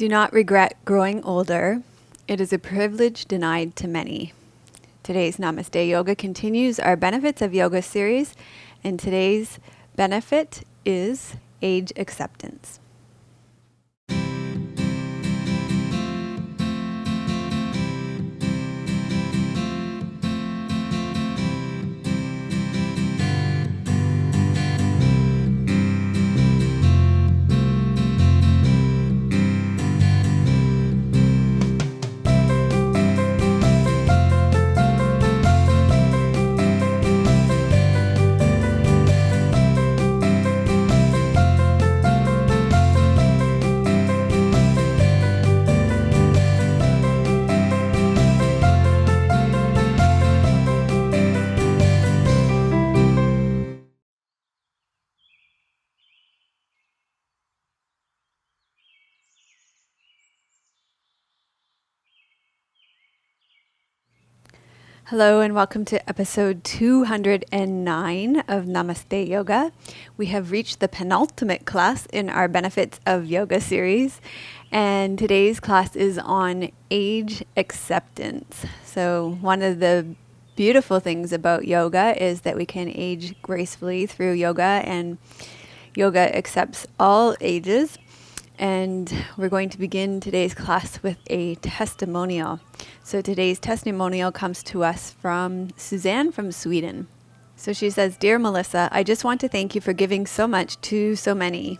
Do not regret growing older. It is a privilege denied to many. Today's Namaste Yoga continues our Benefits of Yoga series, and today's benefit is age acceptance. Hello and welcome to episode 209 of Namaste Yoga. We have reached the penultimate class in our Benefits of Yoga series, and today's class is on age acceptance. So one of the beautiful things about yoga is that we can age gracefully through yoga, and yoga accepts all ages. And we're going to begin today's class with a testimonial. So today's testimonial comes to us from Suzanne from Sweden. So she says, "Dear Melissa, I just want to thank you for giving so much to so many.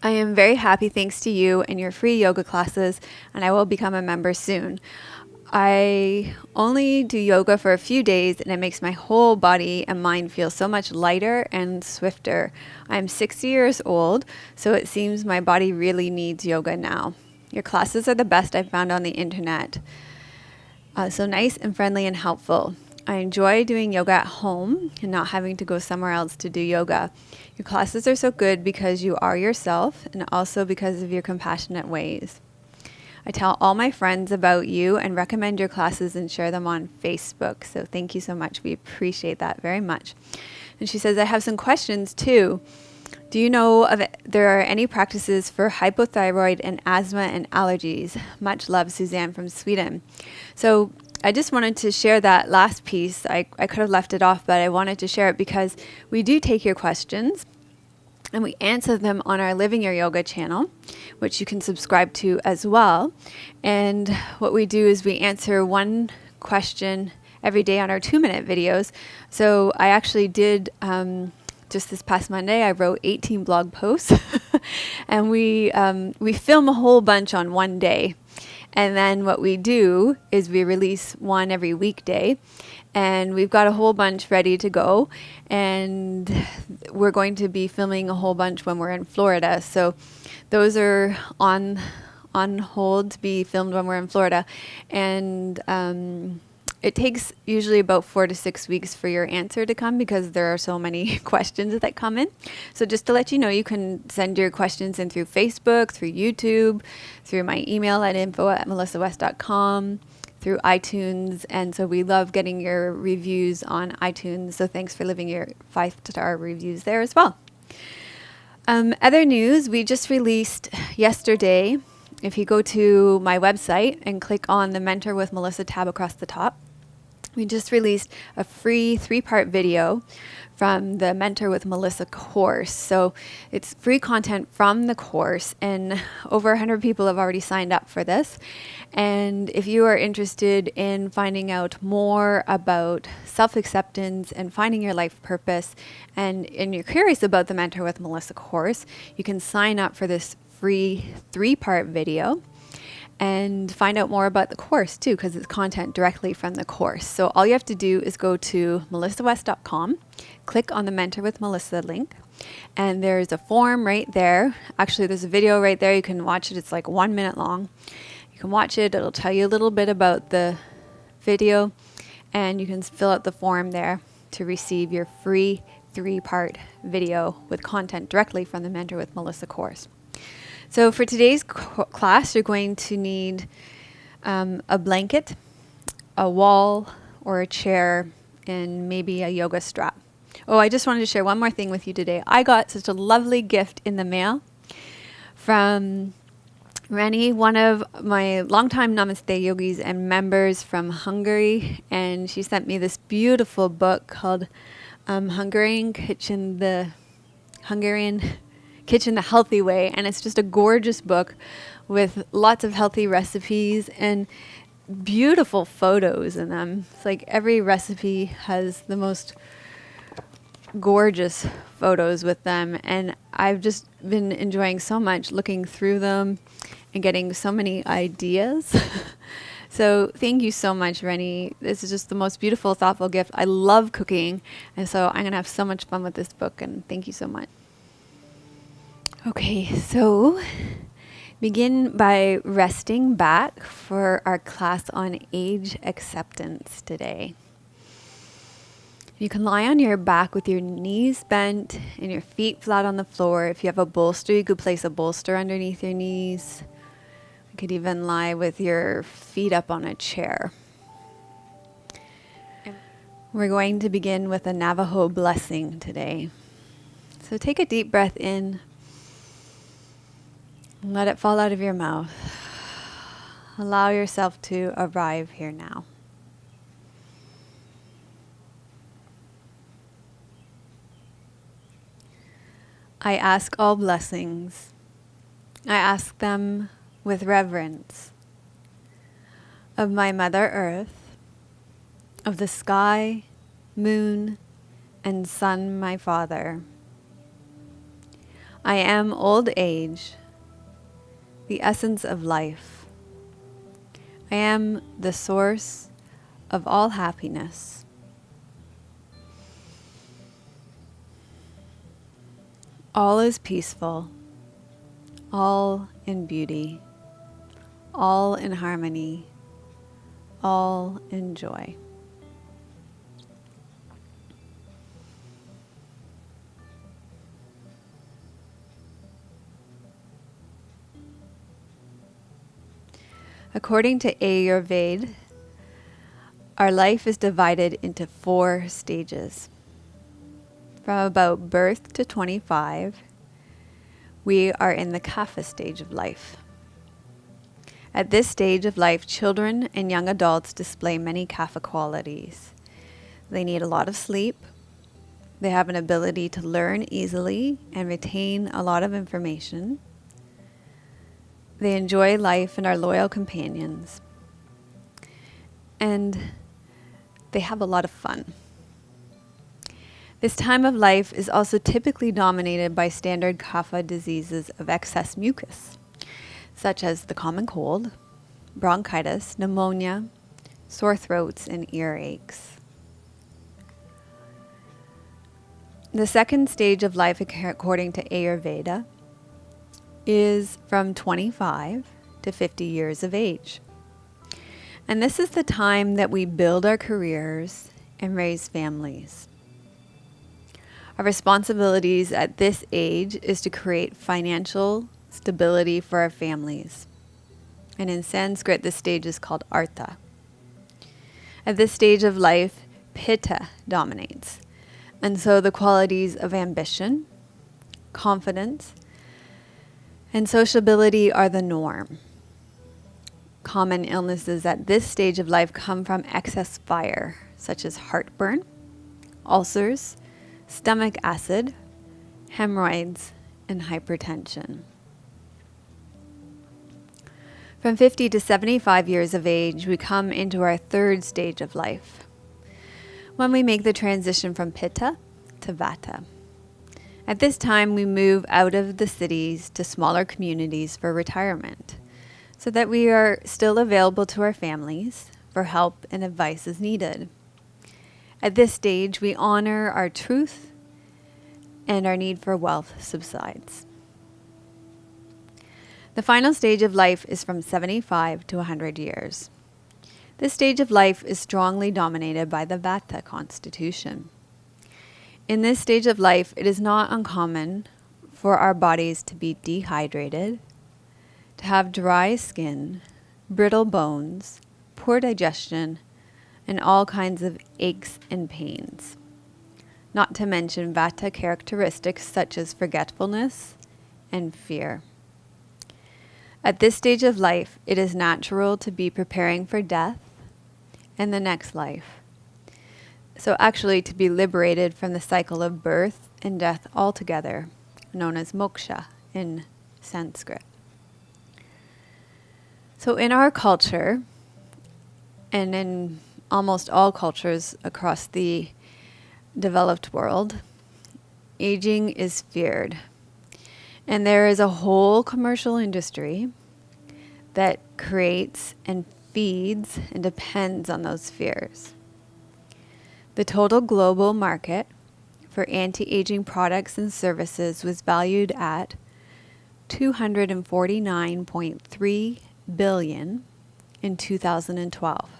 I am very happy thanks to you and your free yoga classes, and I will become a member soon. I only do yoga for a few days, and it makes my whole body and mind feel so much lighter and swifter. I'm 60 years old, so it seems my body really needs yoga now. Your classes are the best I've found on the internet. So nice and friendly and helpful. I enjoy doing yoga at home and not having to go somewhere else to do yoga. Your classes are so good because you are yourself and also because of your compassionate ways. I tell all my friends about you and recommend your classes and share them on Facebook. So thank you so much. We appreciate that very much." And she says, "I have some questions too. Do you know if there are any practices for hypothyroid and asthma and allergies? Much love, Suzanne from Sweden." So I just wanted to share that last piece. I could have left it off, but I wanted to share it because we do take your questions and we answer them on our Living Your Yoga channel, which you can subscribe to as well. And what we do is we answer one question every day on our 2-minute videos. So I actually did, just this past Monday, I wrote 18 blog posts and we film a whole bunch on one day. And then what we do is we release one every weekday, and we've got a whole bunch ready to go. And we're going to be filming a whole bunch when we're in Florida. So those are on hold to be filmed when we're in Florida. And it takes usually about 4 to 6 weeks for your answer to come because there are so many questions that come in. So just to let you know, you can send your questions in through Facebook, through YouTube, through my email at info@melissawest.com, through iTunes. And so we love getting your reviews on iTunes. So thanks for leaving your 5-star reviews there as well. Other news, we just released yesterday. If you go to my website and click on the Mentor with Melissa tab across the top, we just released a free 3-part video from the Mentor with Melissa course. So it's free content from the course, and over 100 people have already signed up for this. And if you are interested in finding out more about self-acceptance and finding your life purpose, and you're curious about the Mentor with Melissa course, you can sign up for this free 3-part video and find out more about the course too, because it's content directly from the course. So all you have to do is go to melissawest.com, click on the Mentor with Melissa link, and there's a form right there. Actually, there's a video right there. You can watch it. It's like 1 minute long. You can watch it. It'll tell you a little bit about the video, and you can fill out the form there to receive your free 3-part video with content directly from the Mentor with Melissa course. So for today's class, you're going to need a blanket, a wall, or a chair, and maybe a yoga strap. Oh, I just wanted to share one more thing with you today. I got such a lovely gift in the mail from Reni, one of my longtime Namaste yogis and members from Hungary, and she sent me this beautiful book called Hungarian Kitchen the Healthy Way, and it's just a gorgeous book with lots of healthy recipes and beautiful photos in them. It's like every recipe has the most gorgeous photos with them, and I've just been enjoying so much looking through them and getting so many ideas. So thank you so much, Reni. This is just the most beautiful, thoughtful gift. I love cooking, and so I'm gonna have so much fun with this book, and thank you so much. Okay, so begin by resting back for our class on age acceptance today. You can lie on your back with your knees bent and your feet flat on the floor. If you have a bolster, you could place a bolster underneath your knees. You could even lie with your feet up on a chair. We're going to begin with a Navajo blessing today. So take a deep breath in and let it fall out of your mouth. Allow yourself to arrive here now. I ask all blessings. I ask them with reverence of my Mother Earth, of the sky, moon, and sun, my Father. I am old age, the essence of life. I am the source of all happiness. All is peaceful, all in beauty, all in harmony, all in joy. According to Ayurveda, our life is divided into 4 stages. From about birth to 25, we are in the kapha stage of life. At this stage of life, children and young adults display many kapha qualities. They need a lot of sleep. They have an ability to learn easily and retain a lot of information. They enjoy life and are loyal companions. And they have a lot of fun. This time of life is also typically dominated by standard kapha diseases of excess mucus, such as the common cold, bronchitis, pneumonia, sore throats, and earaches. The second stage of life, according to Ayurveda, is from 25 to 50 years of age. And this is the time that we build our careers and raise families. Our responsibilities at this age is to create financial stability for our families. And in Sanskrit, this stage is called artha. At this stage of life, pitta dominates. And so the qualities of ambition, confidence, and sociability are the norm. Common illnesses at this stage of life come from excess fire, such as heartburn, ulcers, stomach acid, hemorrhoids, and hypertension. From 50 to 75 years of age, we come into our third stage of life, when we make the transition from pitta to vata. At this time, we move out of the cities to smaller communities for retirement, so that we are still available to our families for help and advice as needed. At this stage, we honor our truth and our need for wealth subsides. The final stage of life is from 75 to 100 years. This stage of life is strongly dominated by the vata constitution. In this stage of life, it is not uncommon for our bodies to be dehydrated, to have dry skin, brittle bones, poor digestion, and all kinds of aches and pains. Not to mention vata characteristics such as forgetfulness and fear. At this stage of life, it is natural to be preparing for death and the next life. So actually to be liberated from the cycle of birth and death altogether, known as moksha in Sanskrit. So in our culture, and in almost all cultures across the developed world, aging is feared. And there is a whole commercial industry that creates and feeds and depends on those fears. The total global market for anti-aging products and services was valued at $249.3 billion in 2012.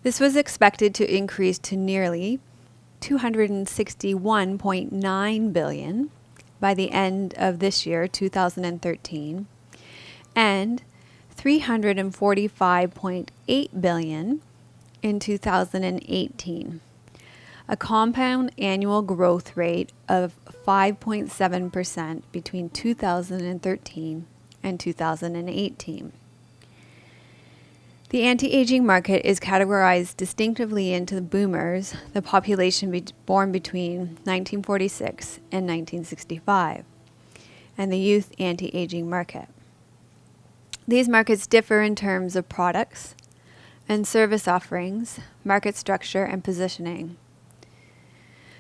This was expected to increase to nearly $261.9 billion by the end of this year, 2013, and $345.8 billion in 2018, a compound annual growth rate of 5.7% between 2013 and 2018. The anti-aging market is categorized distinctively into the boomers, the population born between 1946 and 1965, and the youth anti-aging market. These markets differ in terms of products and service offerings, market structure, and positioning.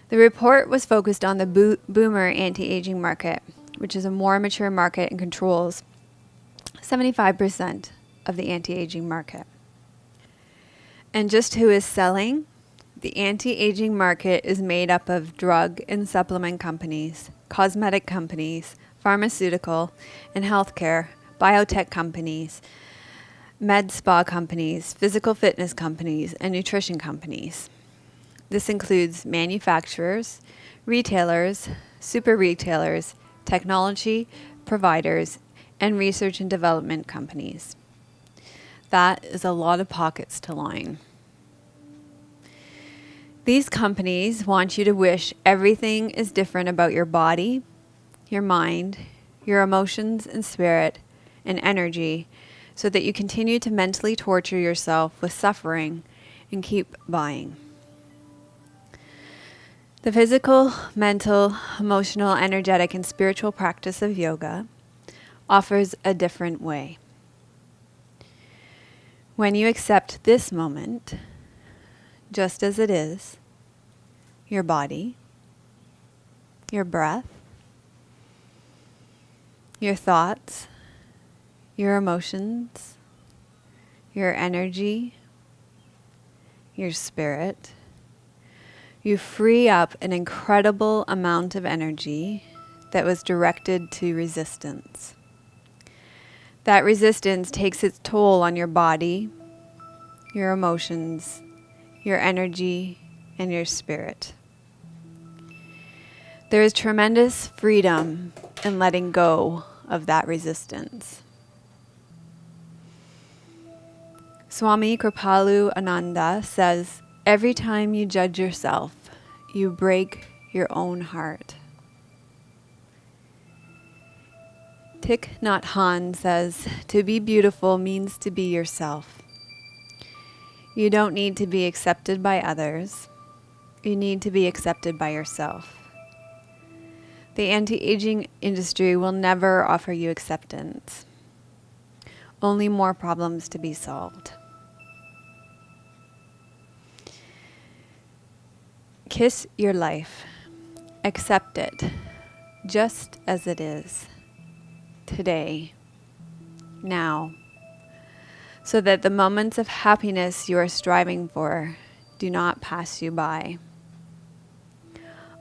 The report was focused on the boomer anti-aging market, which is a more mature market and controls 75% of the anti-aging market. And just who is selling? The anti-aging market is made up of drug and supplement companies, cosmetic companies, pharmaceutical and healthcare, biotech companies, med spa companies, physical fitness companies, and nutrition companies. This includes manufacturers, retailers, super retailers, technology providers, and research and development companies. That is a lot of pockets to line. These companies want you to wish everything is different about your body, your mind, your emotions and spirit, and energy, so that you continue to mentally torture yourself with suffering and keep buying. The physical, mental, emotional, energetic, and spiritual practice of yoga offers a different way. When you accept this moment, just as it is, your body, your breath, your thoughts, your emotions, your energy, your spirit, you free up an incredible amount of energy that was directed to resistance. That resistance takes its toll on your body, your emotions, your energy, and your spirit. There is tremendous freedom in letting go of that resistance. Swami Kripalu Ananda says, every time you judge yourself, you break your own heart. Thich Nhat Hanh says, to be beautiful means to be yourself. You don't need to be accepted by others. You need to be accepted by yourself. The anti-aging industry will never offer you acceptance. Only more problems to be solved. Kiss your life. Accept it, just as it is. Today, now, so that the moments of happiness you are striving for do not pass you by.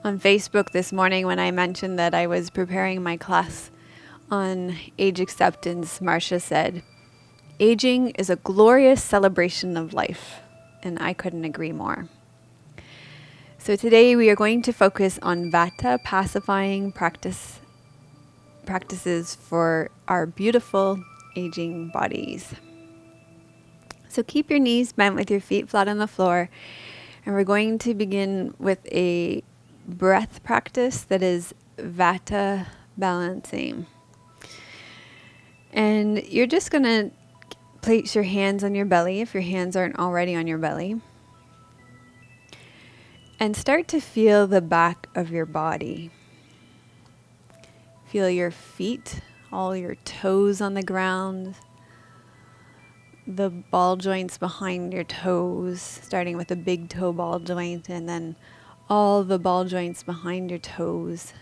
On Facebook this morning, when I mentioned that I was preparing my class on age acceptance, Marcia said, aging is a glorious celebration of life, and I couldn't agree more. So today we are going to focus on vata pacifying practices for our beautiful aging bodies. So keep your knees bent with your feet flat on the floor, and we're going to begin with a breath practice that is vata balancing. And you're just going to place your hands on your belly if your hands aren't already on your belly. And start to feel the back of your body. Feel your feet, all your toes on the ground, the ball joints behind your toes, starting with the big toe ball joint and then all the ball joints behind your toes.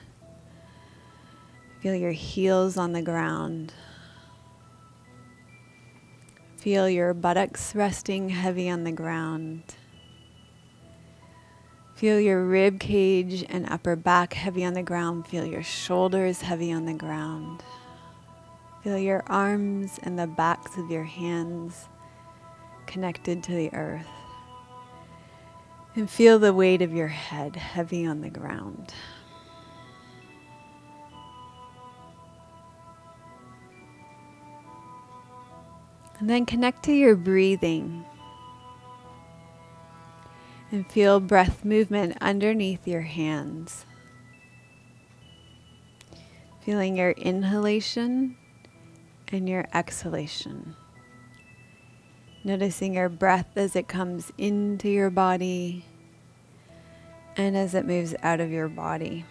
Feel your heels on the ground. Feel your buttocks resting heavy on the ground. Feel your rib cage and upper back heavy on the ground. Feel your shoulders heavy on the ground. Feel your arms and the backs of your hands connected to the earth. And feel the weight of your head heavy on the ground. And then connect to your breathing. And feel breath movement underneath your hands. Feeling your inhalation and your exhalation. Noticing your breath as it comes into your body and as it moves out of your body.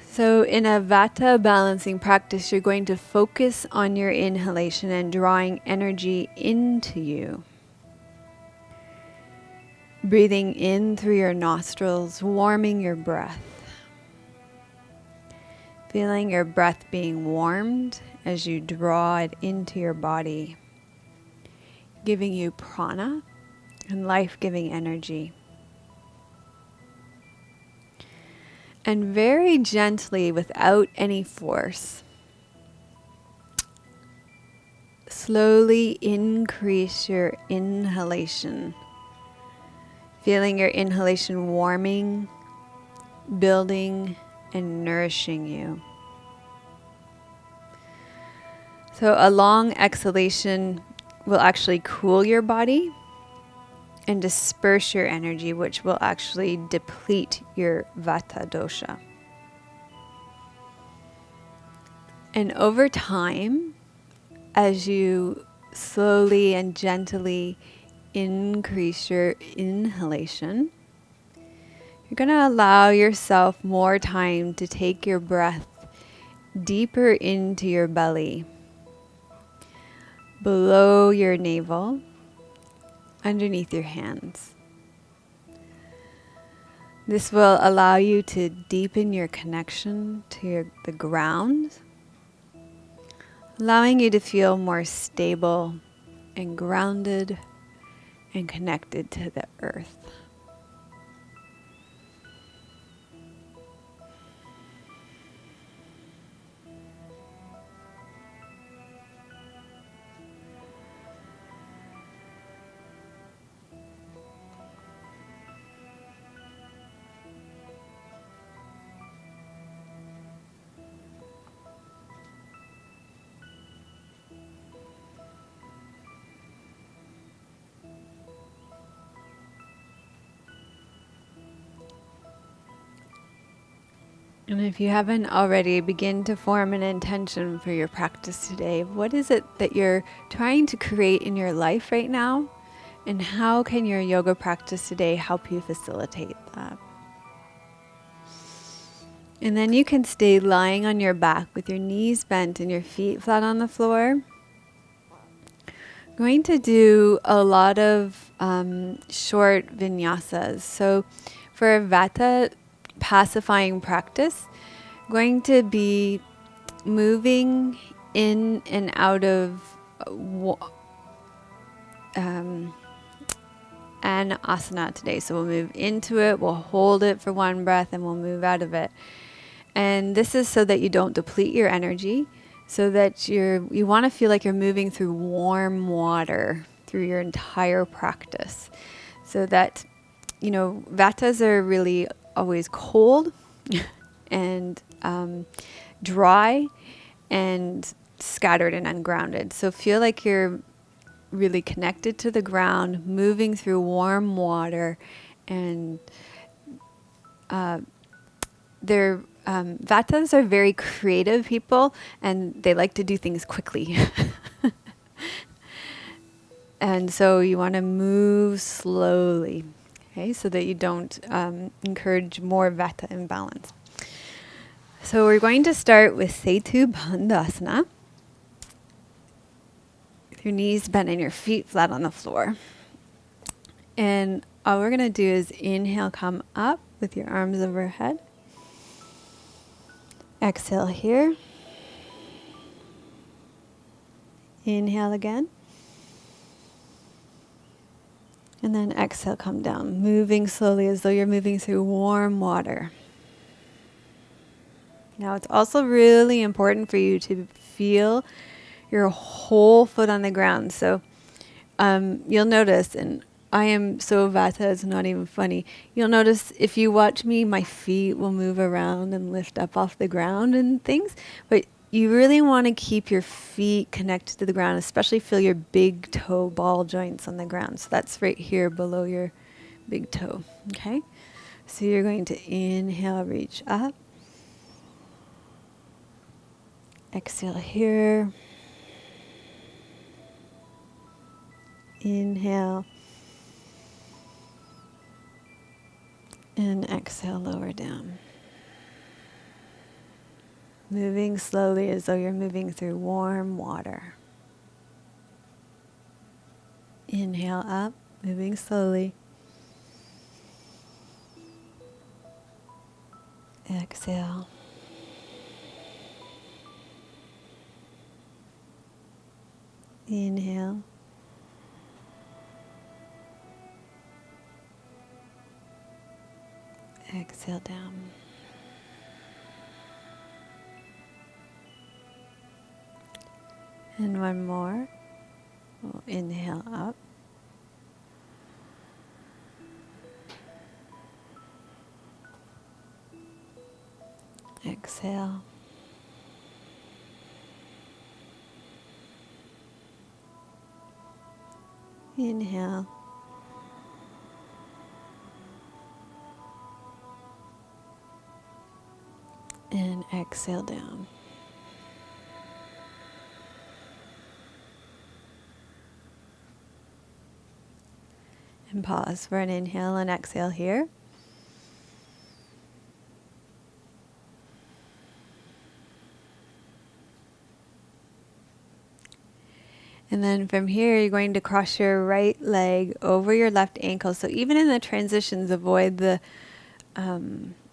So in a vata balancing practice, you're going to focus on your inhalation and drawing energy into you. Breathing in through your nostrils, warming your breath. Feeling your breath being warmed as you draw it into your body, giving you prana and life-giving energy. And very gently, without any force, slowly increase your inhalation. Feeling your inhalation warming, building, and nourishing you. So a long exhalation will actually cool your body and disperse your energy, which will actually deplete your vata dosha. And over time, as you slowly and gently increase your inhalation, you're going to allow yourself more time to take your breath deeper into your belly, below your navel, underneath your hands. This will allow you to deepen your connection to the ground, allowing you to feel more stable and grounded and connected to the earth. And if you haven't already, begin to form an intention for your practice today. What is it that you're trying to create in your life right now? And how can your yoga practice today help you facilitate that? And then you can stay lying on your back with your knees bent and your feet flat on the floor. Going to do a lot of short vinyasas. So for a vata pacifying practice, going to be moving in and out of an asana today. So we'll move into it, we'll hold it for one breath, and we'll move out of it. And this is so that you don't deplete your energy, so that you want to feel like you're moving through warm water through your entire practice. So that, vatas are really always cold and dry and scattered and ungrounded. So feel like you're really connected to the ground, moving through warm water, and they're Vatas are very creative people, and they like to do things quickly. And so you want to move slowly, okay, so that you don't encourage more vata imbalance. So we're going to start with Setu Bandhasana. With your knees bent and your feet flat on the floor. And all we're going to do is inhale, come up with your arms overhead. Exhale here. Inhale again. And then exhale, come down, moving slowly as though you're moving through warm water. Now it's also really important for you to feel your whole foot on the ground. So you'll notice, and I am so vata, it's not even funny. You'll notice if you watch me, my feet will move around and lift up off the ground and things. But you really want to keep your feet connected to the ground, especially feel your big toe ball joints on the ground. So that's right here below your big toe. Okay? So you're going to inhale, reach up. Exhale here. Inhale. And exhale, lower down. Moving slowly as though you're moving through warm water. Inhale up, moving slowly. Exhale. Inhale. Exhale down. And one more. We'll inhale up. Exhale. Inhale. And exhale down. And pause for an inhale and exhale here. And then from here, you're going to cross your right leg over your left ankle. So even in the transitions, avoid the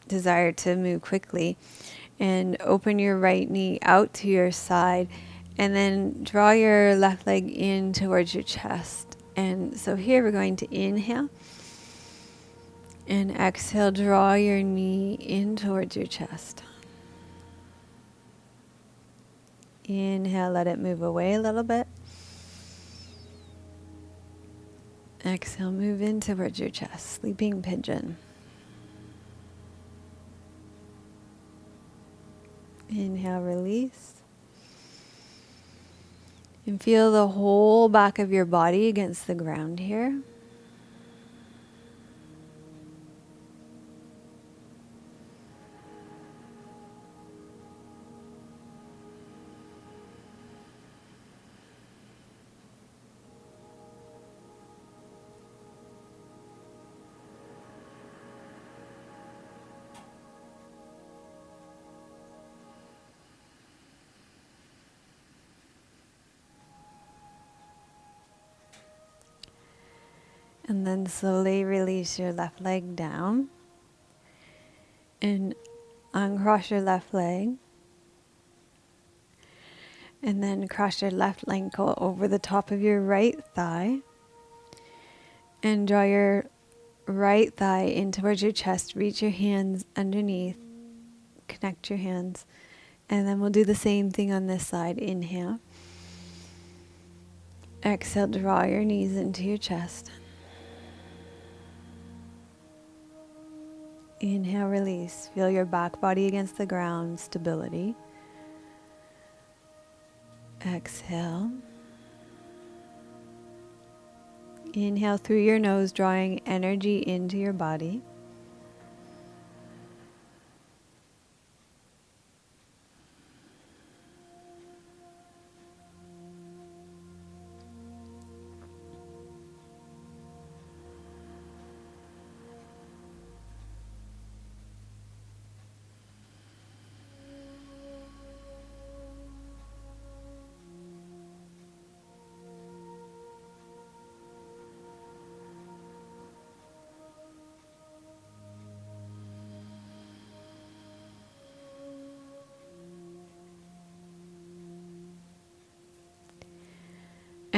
desire to move quickly. And open your right knee out to your side. And then draw your left leg in towards your chest. And so here we're going to inhale. And exhale, draw your knee in towards your chest. Inhale, let it move away a little bit. Exhale, move in towards your chest, sleeping pigeon. Inhale, release. And feel the whole back of your body against the ground here. And then slowly release your left leg down. And uncross your left leg. And then cross your left ankle over the top of your right thigh. And draw your right thigh in towards your chest. Reach your hands underneath. Connect your hands. And then we'll do the same thing on this side. Inhale. Exhale, draw your knees into your chest. Inhale, release. Feel your back body against the ground, stability. Exhale. Inhale through your nose, drawing energy into your body.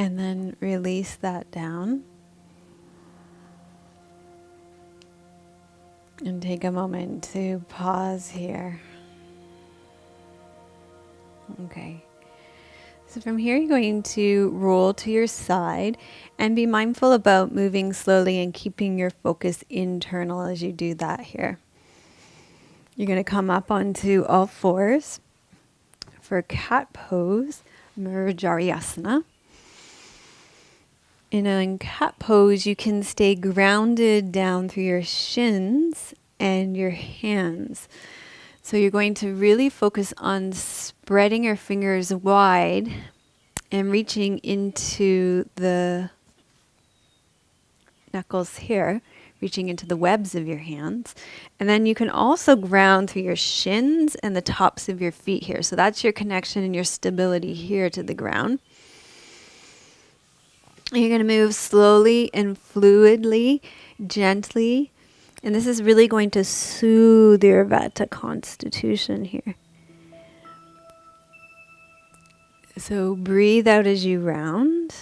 And then release that down. And take a moment to pause here. Okay. So from here, you're going to roll to your side and be mindful about moving slowly and keeping your focus internal as you do that here. You're going to come up onto all fours for cat pose, Murjaryasana. In cat pose, you can stay grounded down through your shins and your hands. So you're going to really focus on spreading your fingers wide and reaching into the knuckles here, reaching into the webs of your hands. And then you can also ground through your shins and the tops of your feet here. So that's your connection and your stability here to the ground. You're going to move slowly and fluidly, gently. And this is really going to soothe your vata constitution here. So breathe out as you round.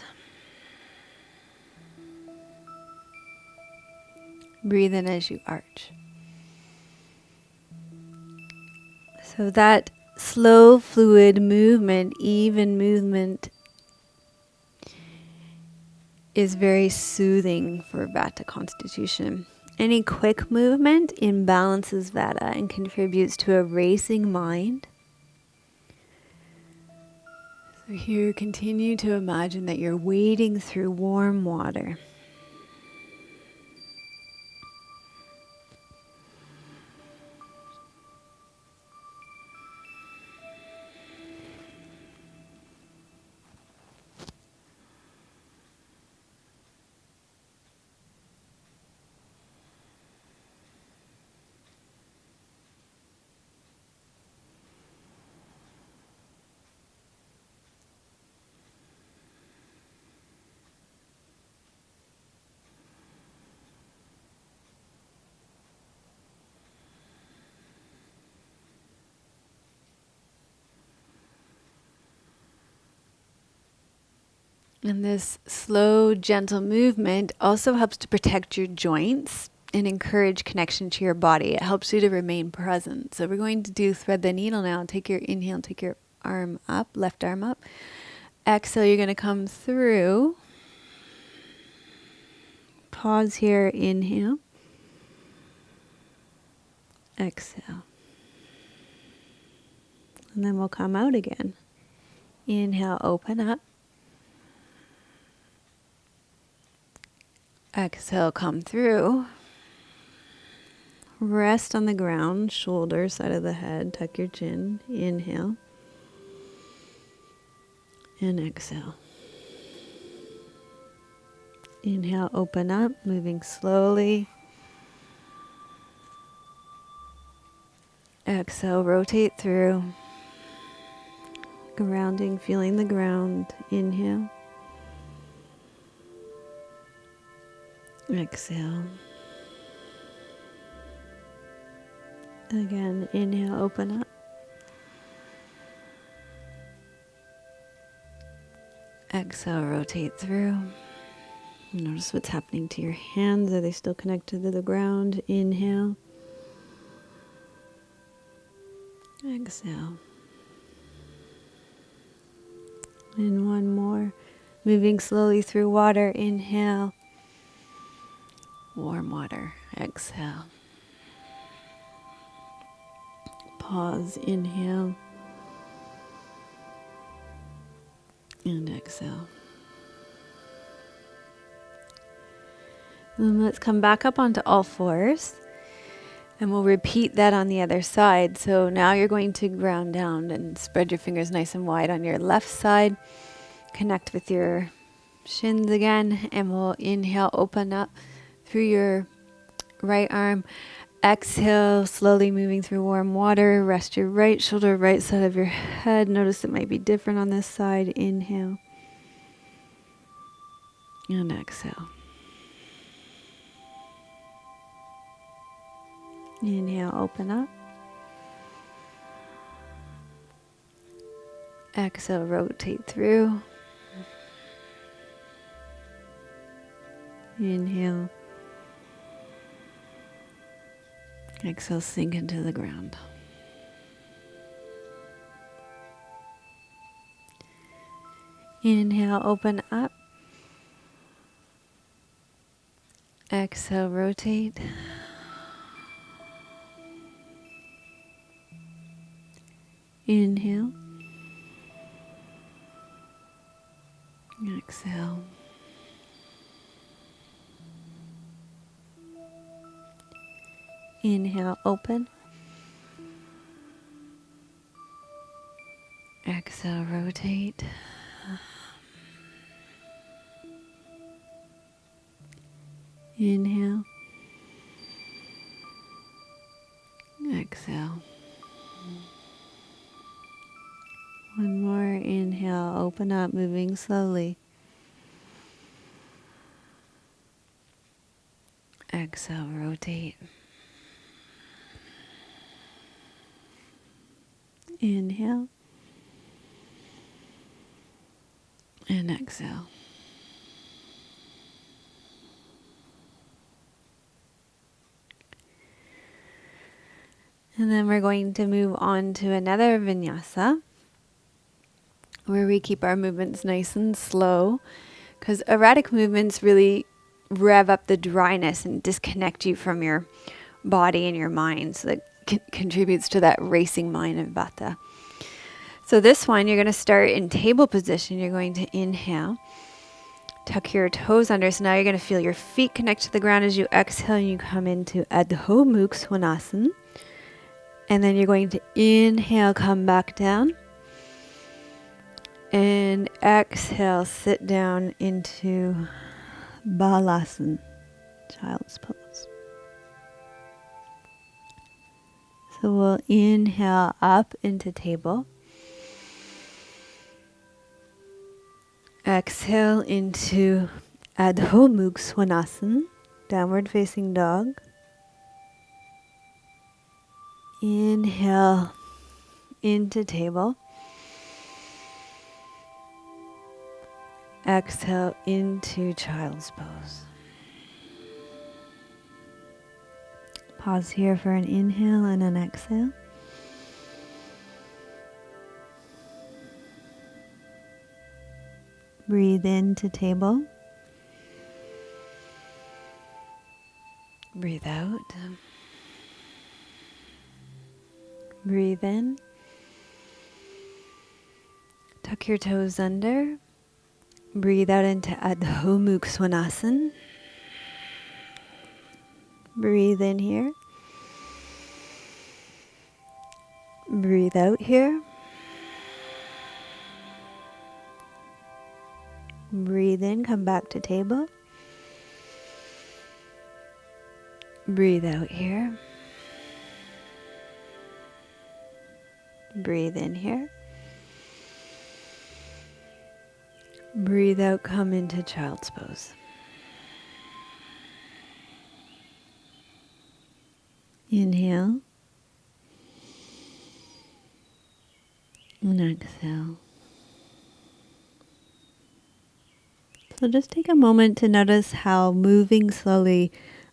Breathe in as you arch. So that slow, fluid movement, even movement, is very soothing for vata constitution. Any quick movement imbalances vata and contributes to a racing mind. So here, continue to imagine that you're wading through warm water. And this slow, gentle movement also helps to protect your joints and encourage connection to your body. It helps you to remain present. So we're going to do thread the needle now. Take your inhale, take your arm up, left arm up. Exhale, you're going to come through. Pause here, inhale. Exhale. And then we'll come out again. Inhale, open up. Exhale, come through. Rest on the ground, shoulder, side of the head, tuck your chin. Inhale. And exhale. Inhale, open up, moving slowly. Exhale, rotate through. Grounding, feeling the ground. Inhale. Exhale. Again, inhale, open up. Exhale, rotate through. Notice what's happening to your hands. Are they still connected to the ground? Inhale. Exhale. And one more. Moving slowly through water. Inhale. Warm water. Exhale. Pause. Inhale. And exhale. And let's come back up onto all fours. And we'll repeat that on the other side. So now you're going to ground down and spread your fingers nice and wide on your left side. Connect with your shins again. And we'll inhale, open up through your right arm. Exhale, slowly moving through warm water. Rest your right shoulder, right side of your head. Notice it might be different on this side. Inhale. And exhale. Inhale, open up. Exhale, rotate through. Inhale. Exhale, sink into the ground. Inhale, open up. Exhale, rotate. Inhale. Exhale. Inhale, open. Exhale, rotate. Inhale. Exhale. One more. Inhale, open up, moving slowly. Exhale, rotate. Inhale. And exhale. And then we're going to move on to another vinyasa where we keep our movements nice and slow, because erratic movements really rev up the dryness and disconnect you from your body and your mind. So that contributes to that racing mind of vata. So this one, you're going to start in table position. You're going to inhale, tuck your toes under. So now you're going to feel your feet connect to the ground as you exhale and you come into Adho Mukha Svanasana. And then you're going to inhale, come back down. And exhale, sit down into Balasana, child's pose. So we'll inhale up into table. Exhale into Adho Mukha Svanasana, downward facing dog. Inhale into table. Exhale into child's pose. Pause here for an inhale and an exhale. Breathe into table. Breathe out. Breathe in. Tuck your toes under. Breathe out into Adho Mukha Svanasana. Breathe in here. Breathe out here. Breathe in, come back to table. Breathe out here. Breathe in here. Breathe out, come into child's pose. Inhale. And exhale. So just take a moment to notice how moving slowly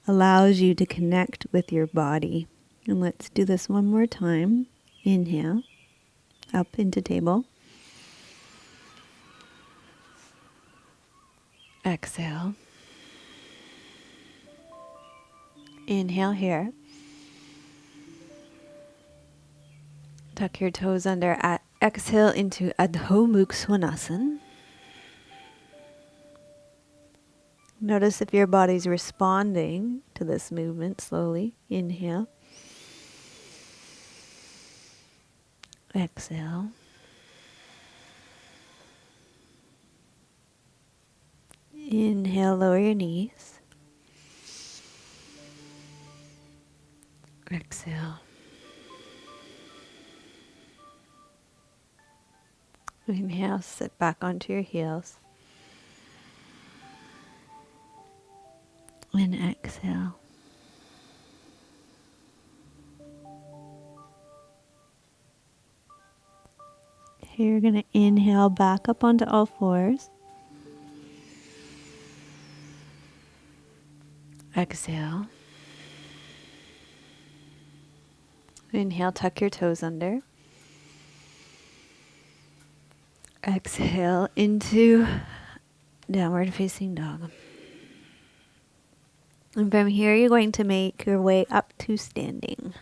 allows you to connect with your body. And let's do this one more time. Inhale, up into table. Exhale. Inhale here. Tuck your toes under. Exhale into Adho Mukha Svanasana. Notice if your body's responding to this movement slowly. Inhale. Exhale. Inhale, lower your knees. Exhale. Inhale, sit back onto your heels. And exhale. Here you're going to inhale back up onto all fours. Exhale. Inhale, tuck your toes under. Exhale into downward facing dog. And from here, you're going to make your way up to standing.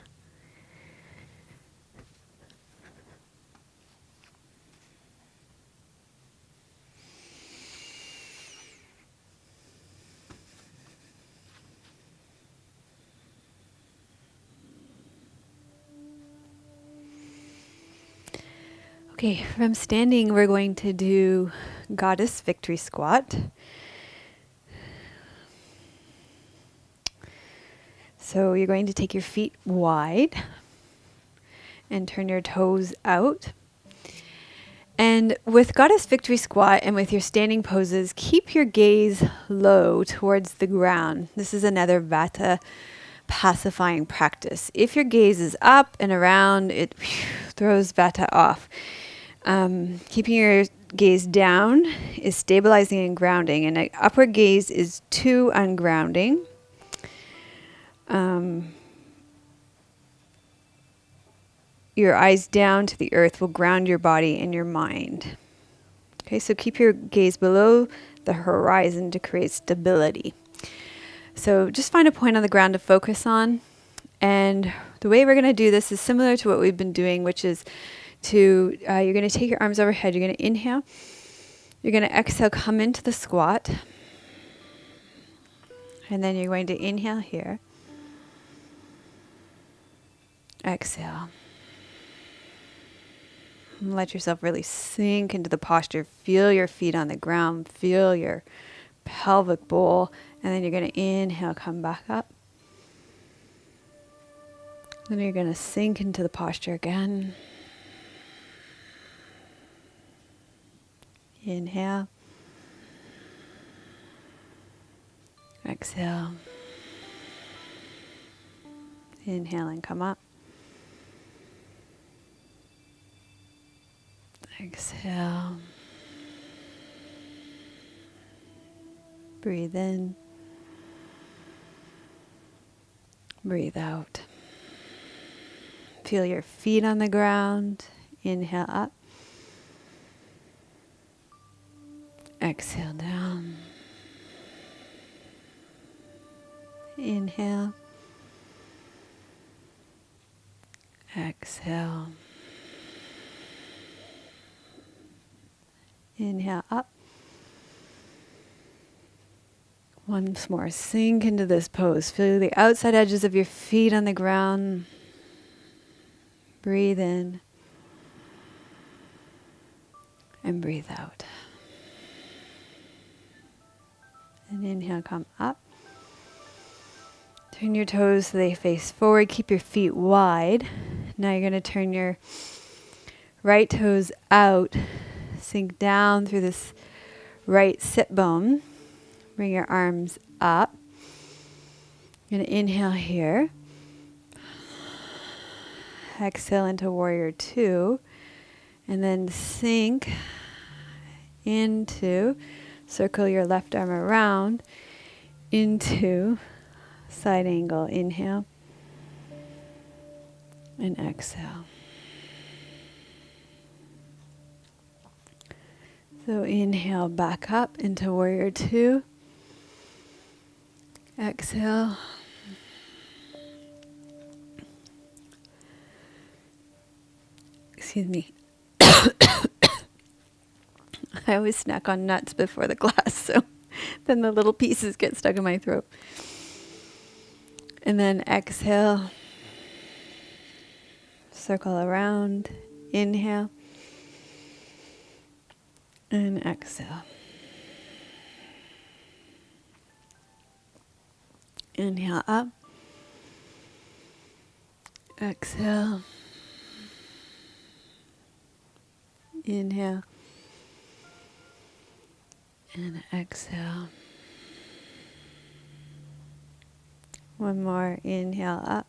Okay, from standing, we're going to do Goddess Victory Squat. So you're going to take your feet wide and turn your toes out. And with Goddess Victory Squat and with your standing poses, keep your gaze low towards the ground. This is another vata pacifying practice. If your gaze is up and around, it throws vata off. Keeping your gaze down is stabilizing and grounding, and an upward gaze is too ungrounding. Your eyes down to the earth will ground your body and your mind. Okay, so keep your gaze below the horizon to create stability. So just find a point on the ground to focus on. And the way we're going to do this is similar to what we've been doing, which is you're going to take your arms overhead. You're going to inhale. You're going to exhale, come into the squat. And then you're going to inhale here. Exhale. And let yourself really sink into the posture. Feel your feet on the ground. Feel your pelvic bowl. And then you're going to inhale, come back up. Then you're going to sink into the posture again. Inhale. Exhale. Inhale and come up. Exhale. Breathe in. Breathe out. Feel your feet on the ground. Inhale up. Exhale down. Inhale. Exhale. Inhale up. Once more, sink into this pose. Feel the outside edges of your feet on the ground. Breathe in. And breathe out. And inhale, come up. Turn your toes so they face forward. Keep your feet wide. Now you're going to turn your right toes out. Sink down through this right sit bone. Bring your arms up. You're going to inhale here. Exhale into warrior two. And then sink into, circle your left arm around, into side angle. Inhale. And exhale. So inhale back up into warrior two. Exhale. Excuse me. I always snack on nuts before the class, so then the little pieces get stuck in my throat. And then exhale. Circle around. Inhale. And exhale. Inhale up. Exhale. Inhale. And exhale. One more. Inhale up.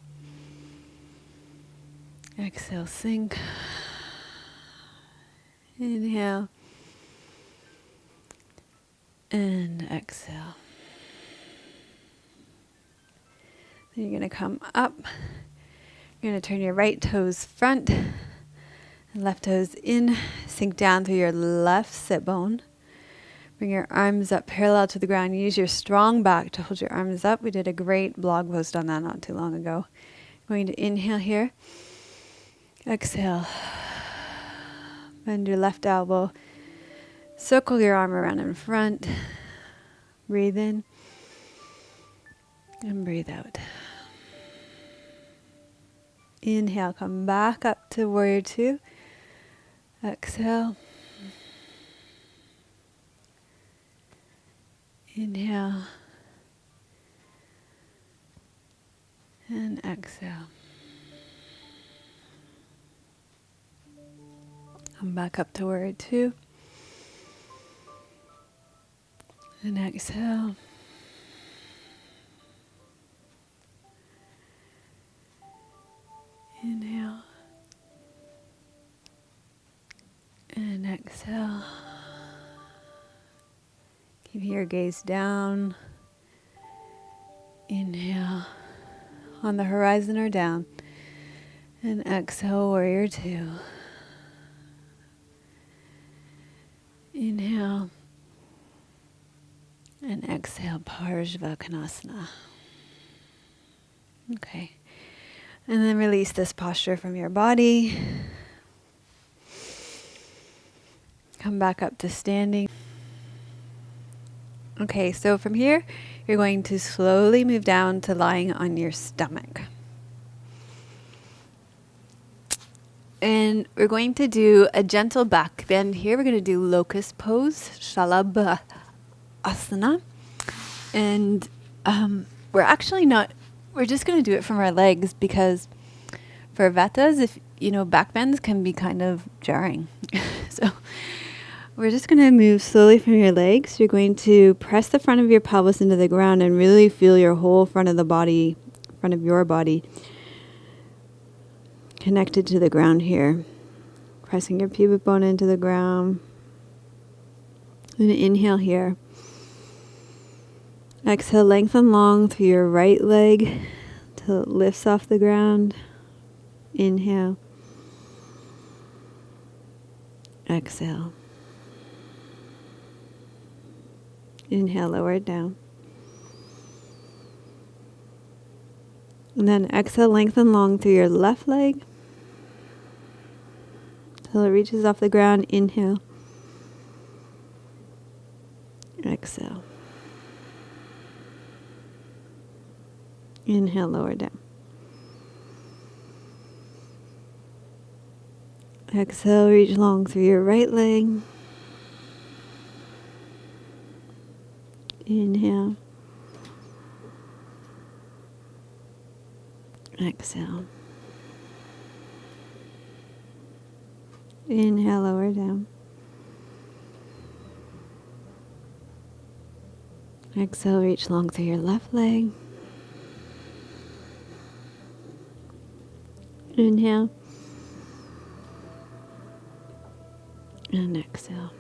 Exhale, sink. Inhale. And exhale. Then you're going to come up. You're going to turn your right toes front and left toes in. Sink down through your left sit bone. Bring your arms up parallel to the ground. Use your strong back to hold your arms up. We did a great blog post on that not too long ago. Going to inhale here. Exhale. Bend your left elbow. Circle your arm around in front. Breathe in. And breathe out. Inhale, come back up to warrior two. Exhale. Inhale. And exhale. Come back up to warrior two. And exhale. Inhale. And exhale. Keep your gaze down. Inhale. On the horizon or down. And exhale, warrior two. Inhale. And exhale, Parshvakonasana. Okay. And then release this posture from your body. Come back up to standing. Okay, so from here, you're going to slowly move down to lying on your stomach. And we're going to do a gentle back bend here. We're going to do locust pose, Shalabha Asana. And we're just going to do it from our legs because for vatas, back bends can be kind of jarring. So we're just going to move slowly from your legs. You're going to press the front of your pelvis into the ground and really feel your whole front of your body connected to the ground here. Pressing your pubic bone into the ground. And inhale here. Exhale, lengthen long through your right leg till it lifts off the ground. Inhale. Exhale. Inhale, lower it down. And then exhale, lengthen long through your left leg till it reaches off the ground. Inhale. Exhale. Inhale, lower down. Exhale, reach long through your right leg. Inhale. Exhale. Inhale, lower down. Exhale, reach long through your left leg. Inhale. And exhale.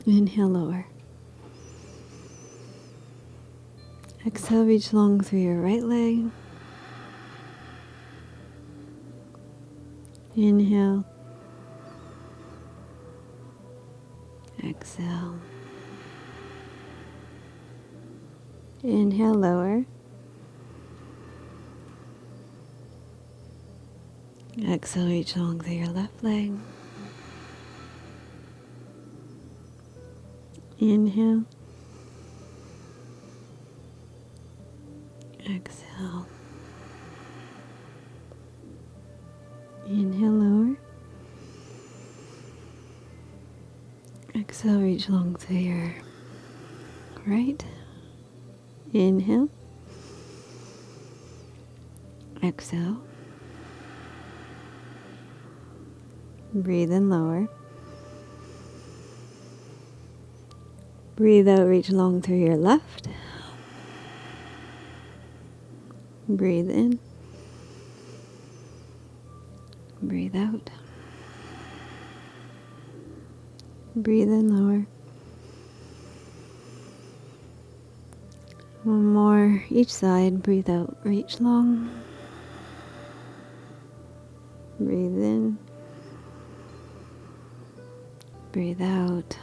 Inhale, lower. Exhale, reach long through your right leg. Inhale. Exhale. Inhale, lower. Exhale, reach long through your left leg. Inhale. Exhale. Inhale, lower. Exhale, reach long through your right. Inhale. Exhale. Breathe in, lower. Breathe out, reach long through your left. Breathe in. Breathe out. Breathe in, lower. One more each side. Breathe out, reach long. Breathe in. Breathe out.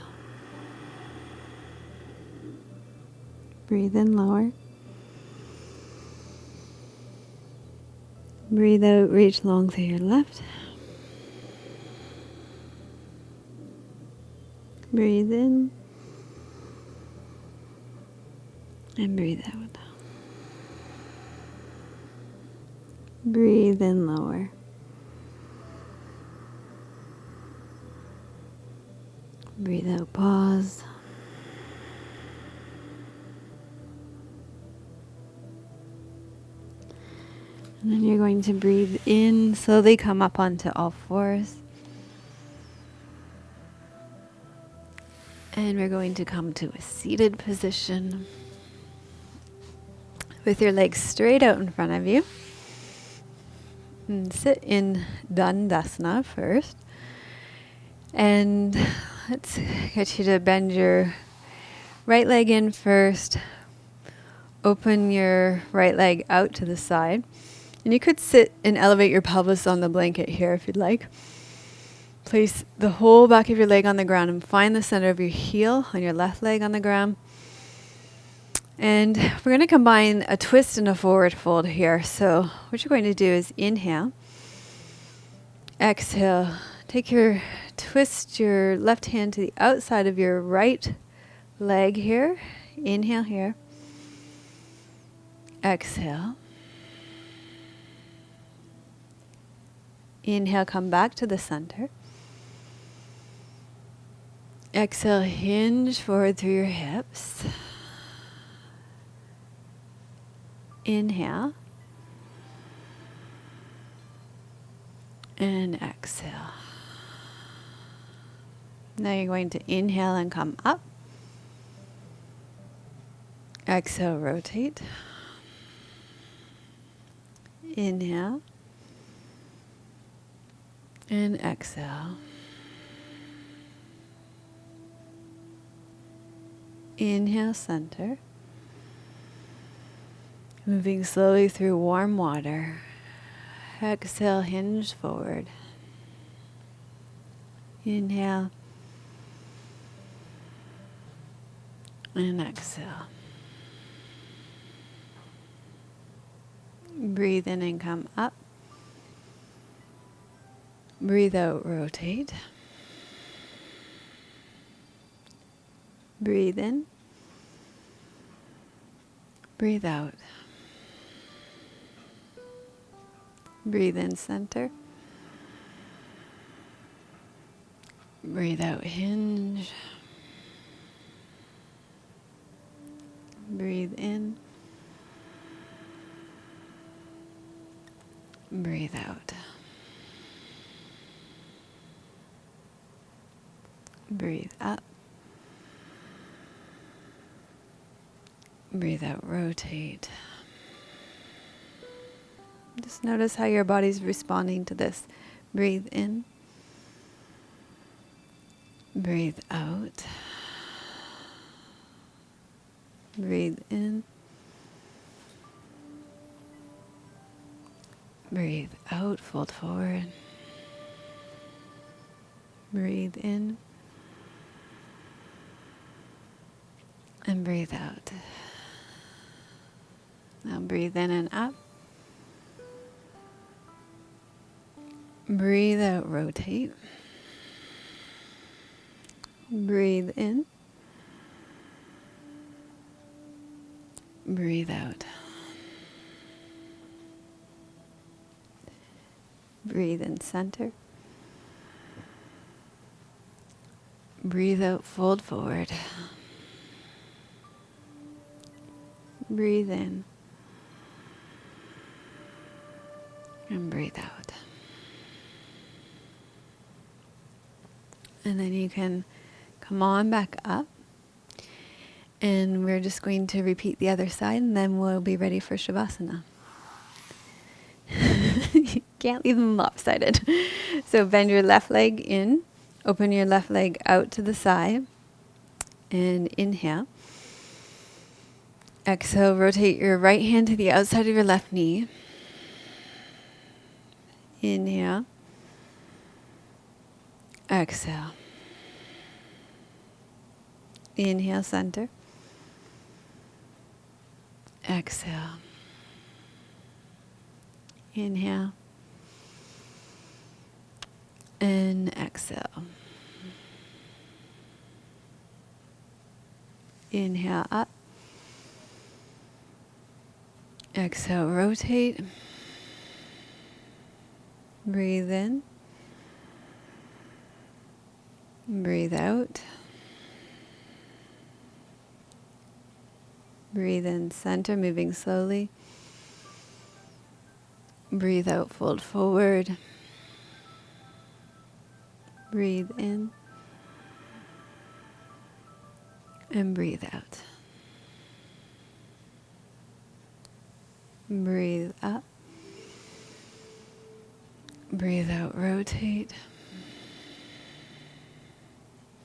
Breathe in lower. Breathe out, reach long through your left. Breathe in. And breathe out. Breathe in lower. Breathe out, pause. And then you're going to breathe in, slowly come up onto all fours. And we're going to come to a seated position with your legs straight out in front of you. And sit in Dandasana first. And let's get you to bend your right leg in first. Open your right leg out to the side. And you could sit and elevate your pelvis on the blanket here if you'd like. Place the whole back of your leg on the ground and find the center of your heel on your left leg on the ground. And we're going to combine a twist and a forward fold here. So what you're going to do is inhale, exhale, twist your left hand to the outside of your right leg here. Inhale here. Exhale. Inhale, come back to the center. Exhale, hinge forward through your hips. Inhale. And exhale. Now you're going to inhale and come up. Exhale, rotate. Inhale. And exhale. Inhale, center. Moving slowly through warm water. Exhale, hinge forward. Inhale. And exhale. Breathe in and come up. Breathe out, rotate. Breathe in. Breathe out. Breathe in, center. Breathe out, hinge. Breathe in. Breathe out. Breathe up. Breathe out, rotate. Just notice how your body's responding to this. Breathe in. Breathe out. Breathe in. Breathe out, fold forward. Breathe in. And breathe out. Now breathe in and up. Breathe out, rotate. Breathe in. Breathe out. Breathe in, center. Breathe out, fold forward. Breathe in. And breathe out. And then you can come on back up. And we're just going to repeat the other side, and then we'll be ready for Shavasana. You can't leave them lopsided. So bend your left leg in. Open your left leg out to the side. And inhale. Exhale, rotate your right hand to the outside of your left knee. Inhale. Exhale. Inhale, center. Exhale. Inhale. And exhale. Inhale up. Exhale, rotate. Breathe in. Breathe out. Breathe in, center, moving slowly. Breathe out, fold forward. Breathe in. And breathe out. Breathe up. Breathe out, rotate.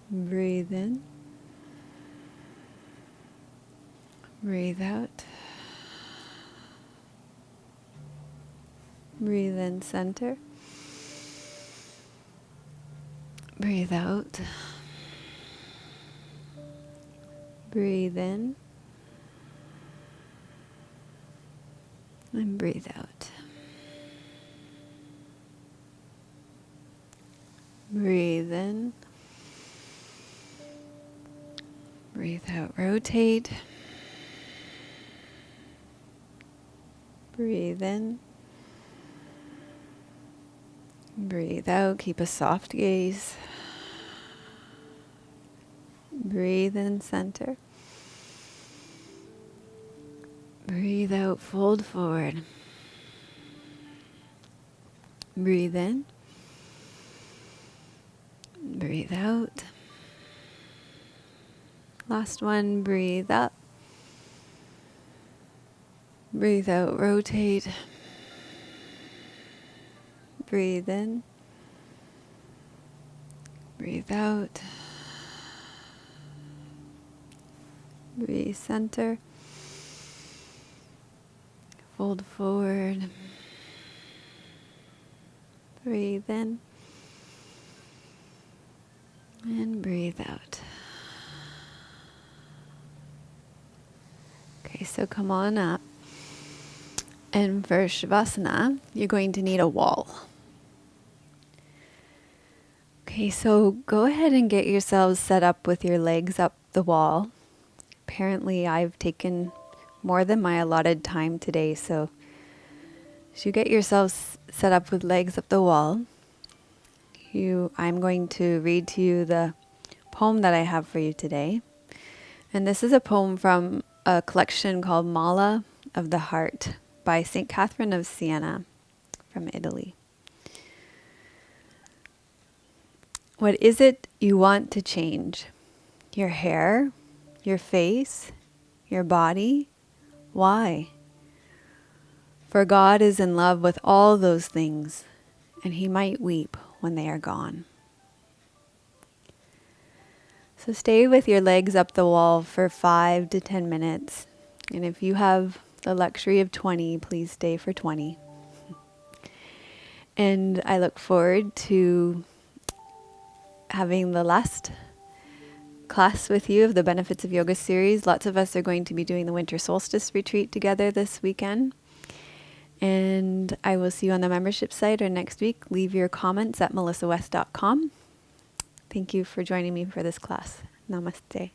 Breathe in. Breathe out. Breathe in, center. Breathe out. Breathe in. And breathe out. Breathe in. Breathe out, rotate. Breathe in. Breathe out, keep a soft gaze. Breathe in, center. Breathe out, fold forward. Breathe in. Breathe out. Last one, breathe up. Breathe out, rotate. Breathe in. Breathe out. Breathe center. Fold forward. Breathe in. And breathe out. Okay, so come on up. And for Shavasana, you're going to need a wall. Okay, so go ahead and get yourselves set up with your legs up the wall. Apparently, I've taken more than my allotted time today, so as you get yourselves set up with legs up the wall, I'm going to read to you the poem that I have for you today. And this is a poem from a collection called Mala of the Heart by St. Catherine of Siena from Italy. What is it you want to change? Your hair? Your face? Your body? Why? For God is in love with all those things, and He might weep when they are gone. So stay with your legs up the wall for 5 to 10 minutes. And if you have the luxury of 20, please stay for 20. And I look forward to having the last class with you of the Benefits of Yoga series. Lots of us are going to be doing the winter solstice retreat together this weekend. And I will see you on the membership site or next week. Leave your comments at melissawest.com. Thank you for joining me for this class. Namaste.